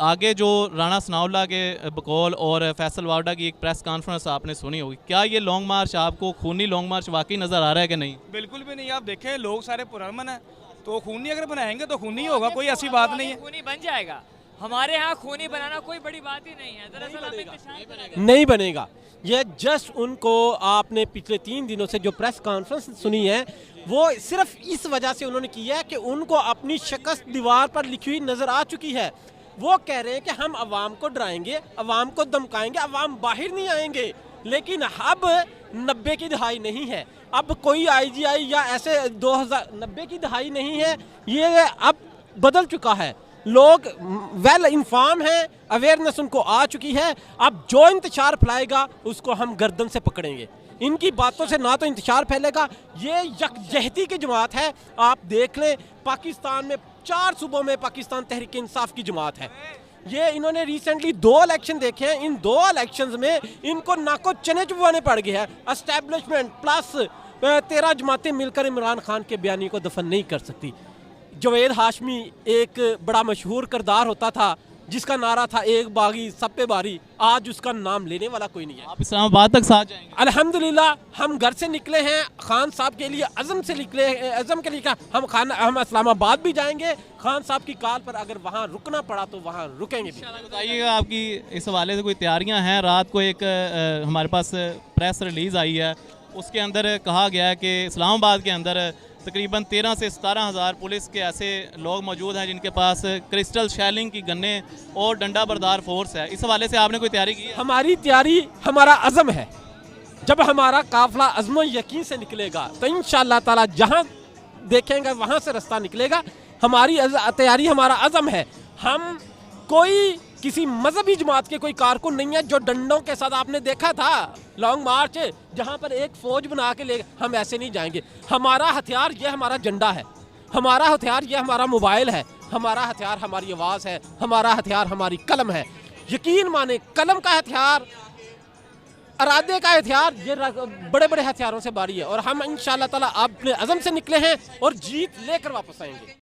आगे जो राणा सनाउल्लाह के बकौल और फैसल वावडा की एक प्रेस कॉन्फ्रेंस आपने सुनी होगी, क्या ये लॉन्ग मार्च आपको खूनी लॉन्ग मार्च वाकई नज़र आ रहा है कि नहीं? बिल्कुल भी नहीं। आप देखें लोग सारे पुरअमन है, तो खूनी अगर बनाएंगे तो खूनी ही होगा, कोई ऐसी बात नहीं है। खूनी बन जाएगा। हमारे यहाँ खूनी बनाना कोई बड़ी बात ही नहीं है। दरअसल नहीं बनेगा। ये जस्ट उनको आपने पिछले 3 दिनों से जो प्रेस कॉन्फ्रेंस सुनी है वो सिर्फ इस वजह से उन्होंने की है कि उनको अपनी शिकस्त दीवार पर लिखी हुई नजर आ चुकी है। वो कह रहे हैं कि हम अवाम को डराएंगे, अवाम को धमकाएंगे, अवाम बाहर नहीं आएंगे। लेकिन अब 90 की दहाई नहीं है, अब कोई IGI या ऐसे 2090 की दहाई नहीं है, ये अब बदल चुका है। लोग वेल इन्फॉर्म हैं, अवेयरनेस उनको आ चुकी है। अब जो इंतशार फैलाएगा उसको हम गर्दन से पकड़ेंगे। इनकी बातों से ना तो इंतशार फैलेगा, ये यकजहती की जमात है। आप देख लें पाकिस्तान में 4 सूबों में पाकिस्तान तहरीक इंसाफ की जमात है। ये इन्होंने रिसेंटली 2 इलेक्शन देखे हैं, इन 2 इलेक्शंस में इनको नाको चने चुबाने पड़ गए हैं। एस्टेब्लिशमेंट प्लस 13 जमातें मिलकर इमरान खान के बयानी को दफन नहीं कर सकती। जवेद हाशमी एक बड़ा मशहूर किरदार होता था जिसका नारा था एक बागी सब पे बारी, आज उसका नाम लेने वाला कोई नहीं है। आप इस्लामाबाद तक साथ जाएंगे? अल्हम्दुलिल्लाह हम घर से निकले हैं, खान साहब के लिए अज़म से निकले, अज़म के लिए क्या हम इस्लामाबाद भी जाएंगे। खान साहब की कॉल पर अगर वहाँ रुकना पड़ा तो वहाँ रुकेंगे भी। बताइएगा आपकी इस हवाले से कोई तैयारियां हैं? रात को एक हमारे पास प्रेस रिलीज़ आई है, उसके अंदर कहा गया है कि इस्लामाबाद के अंदर तकरीबन 13 से 17 हज़ार पुलिस के ऐसे लोग मौजूद हैं जिनके पास क्रिस्टल शेलिंग की गन्ने और डंडा बरदार फोर्स है। इस हवाले से आपने कोई तैयारी की है? हमारी तैयारी हमारा अज़म है। जब हमारा काफिला अज़्म यकीन से निकलेगा तो इंशाअल्लाह ताला जहाँ देखेंगे वहाँ से रास्ता निकलेगा। हमारी तैयारी हमारा अज़म है। हम कोई किसी मजहबी जमात के कोई कारकुन नहीं है जो डंडों के साथ, आपने देखा था लॉन्ग मार्च जहां पर एक फौज बना के ले, हम ऐसे नहीं जाएंगे। हमारा हथियार ये हमारा झंडा है, हमारा हथियार ये हमारा मोबाइल है, हमारा हथियार हमारी आवाज़ है, हमारा हथियार हमारी कलम है। यकीन माने कलम का हथियार, इरादे का हथियार, ये बड़े बड़े हथियारों से बारी है। और हम इंशाअल्लाह ताला अपने अज़म से निकले हैं और जीत लेकर वापस आएंगे।